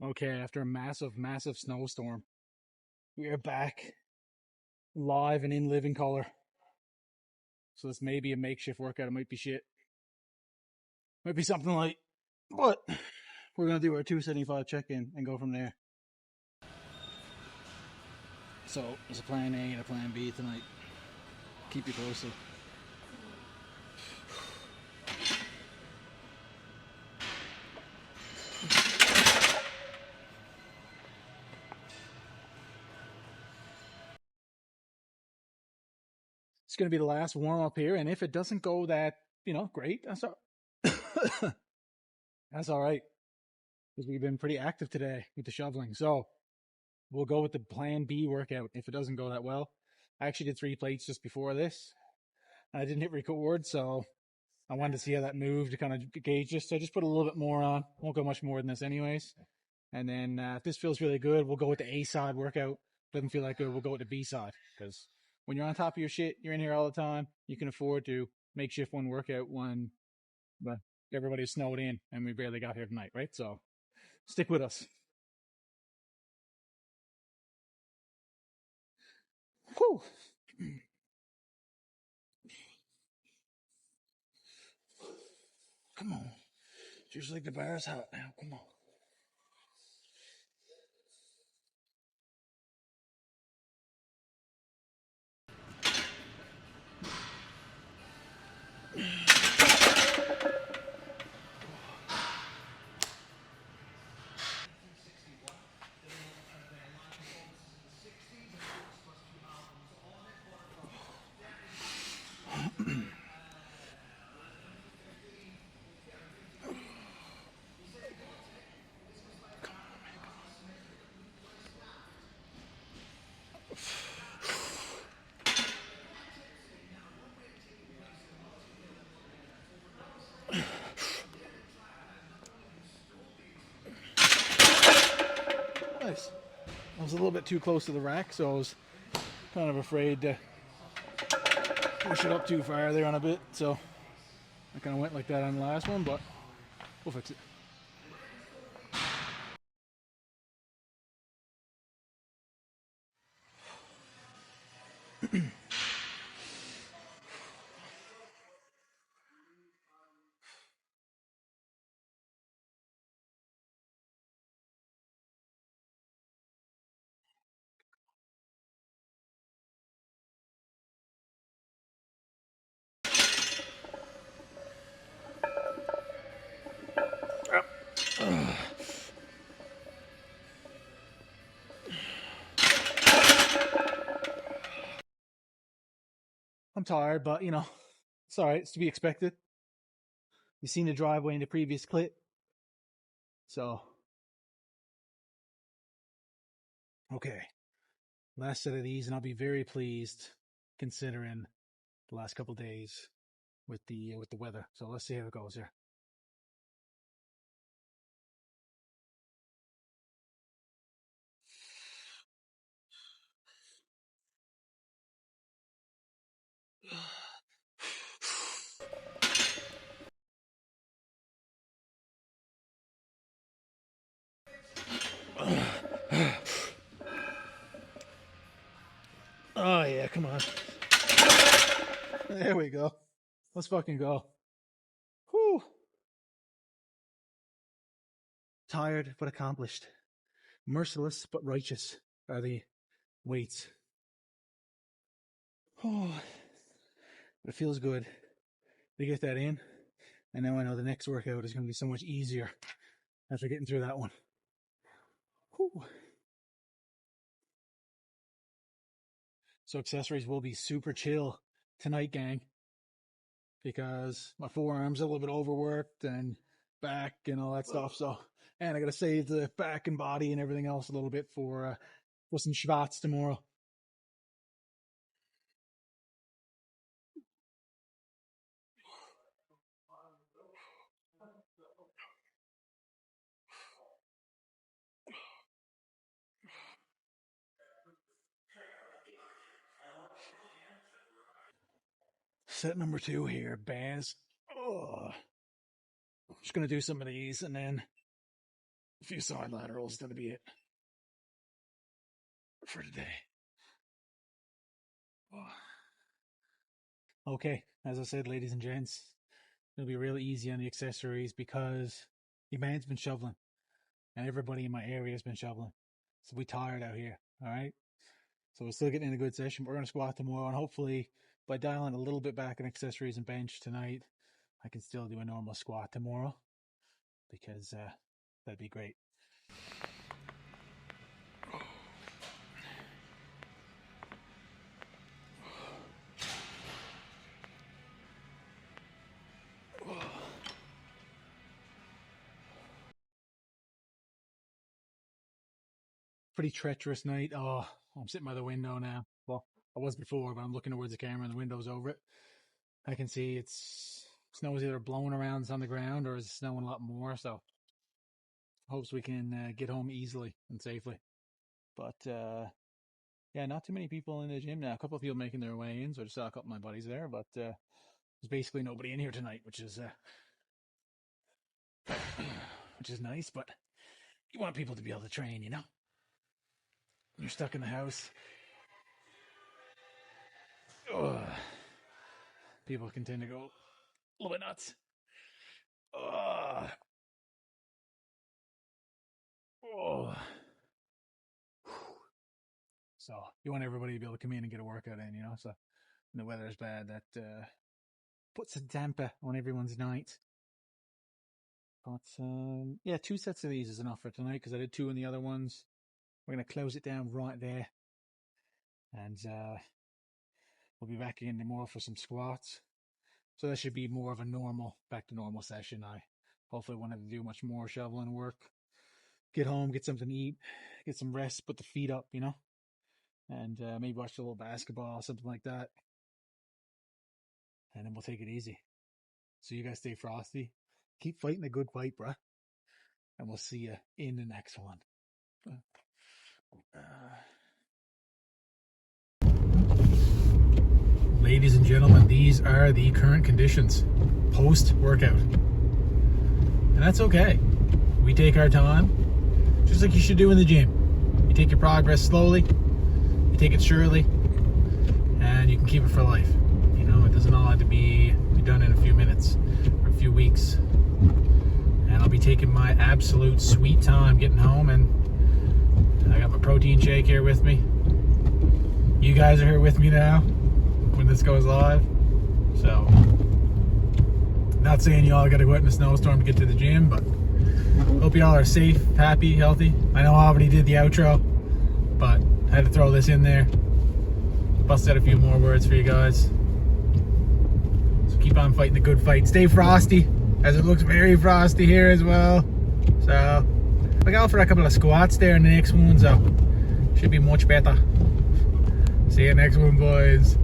Okay, after a massive snowstorm, we are back live and in living color. So this may be a makeshift workout. It might be shit. Might be something like, but we're gonna do our 275 check-in and go from there. So there's a plan A and a plan B tonight. Keep you posted. It's gonna be the last warm up here, and if it doesn't go that, great. That's all right because we've been pretty active today with the shoveling. So we'll go with the plan B workout if it doesn't go that well. I actually did 3 plates just before this. I didn't hit record, so I wanted to see how that moved to kind of gauge this. So I just put a little bit more on. Won't go much more than this anyways. And then if this feels really good, we'll go with the A side workout. Doesn't feel that good, we'll go with the B side. Because when you're on top of your shit, you're in here all the time, you can afford to makeshift one workout when everybody's snowed in and we barely got here tonight, right? So stick with us. Whew. Come on. Just like the bar's hot now. Come on. Nice. I was a little bit too close to the rack, so I was kind of afraid to push it up too far there on a bit. So I kind of went like that on the last one, but we'll fix it. I'm tired, but it's all right. It's to be expected. You've seen the driveway in the previous clip, so okay. Last set of these, and I'll be very pleased considering the last couple of days with the weather. So let's see how it goes here. Oh yeah, come on. There we go. Let's fucking go. Whew. Tired but accomplished. Merciless but righteous are the weights. Oh, but it feels good to get that in. And now I know the next workout is going to be so much easier after getting through that one. Whew. So accessories will be super chill tonight, gang, because my forearms are a little bit overworked and back and all that stuff. So, and I got to save the back and body and everything else a little bit for some schwatz tomorrow. Set number 2 here, bands. Oh, I'm just gonna do some of these and then A few side laterals, that'll be it for today. Okay, as I said, ladies and gents, it'll be really easy on the accessories because your man's been shoveling and everybody in my area has been shoveling. So we tired out here, all right? So we're still getting in a good session. We're going to squat tomorrow, and hopefully by dialing a little bit back in accessories and bench tonight, I can still do a normal squat tomorrow because that'd be great. Pretty treacherous night. Oh, I'm sitting by the window now. Well, I was before, but I'm looking towards the camera and the window's over it. I can see snow is either blowing around on the ground or is snowing a lot more. So hopes we can get home easily and safely. But yeah, not too many people in the gym now. A couple of people making their way in, so I just saw a couple of my buddies there. But there's basically nobody in here tonight, which is nice. But you want people to be able to train, you know. You're stuck in the house. Ugh. People can tend to go a little bit nuts. Ugh. Oh. So you want everybody to be able to come in and get a workout in, you know. So when the weather is bad, that puts a damper on everyone's night. But yeah, 2 sets of these is enough for tonight because I did 2 in the other ones. We're going to close it down right there. And we'll be back in tomorrow for some squats. So that should be more of a back to normal session. I hopefully won't have to do much more shoveling work. Get home, get something to eat, get some rest, put the feet up, you know. And maybe watch a little basketball, something like that. And then we'll take it easy. So you guys stay frosty. Keep fighting a good fight, bruh. And we'll see you in the next one. Ladies and gentlemen, these are the current conditions post-workout. And that's okay. We take our time, just like you should do in the gym. You take your progress slowly, you take it surely, and you can keep it for life. You know, it doesn't all have to be done in a few minutes or a few weeks. And I'll be taking my absolute sweet time getting home, and I got my protein shake here with me. You guys are here with me now when this goes live. So, not saying y'all gotta go out in a snowstorm to get to the gym, but hope y'all are safe, happy, healthy. I know I already did the outro, but I had to throw this in there. Bust out a few more words for you guys. So keep on fighting the good fight. Stay frosty, as it looks very frosty here as well. So, look out for a couple of squats there in the next one, so should be much better. See you next one, boys.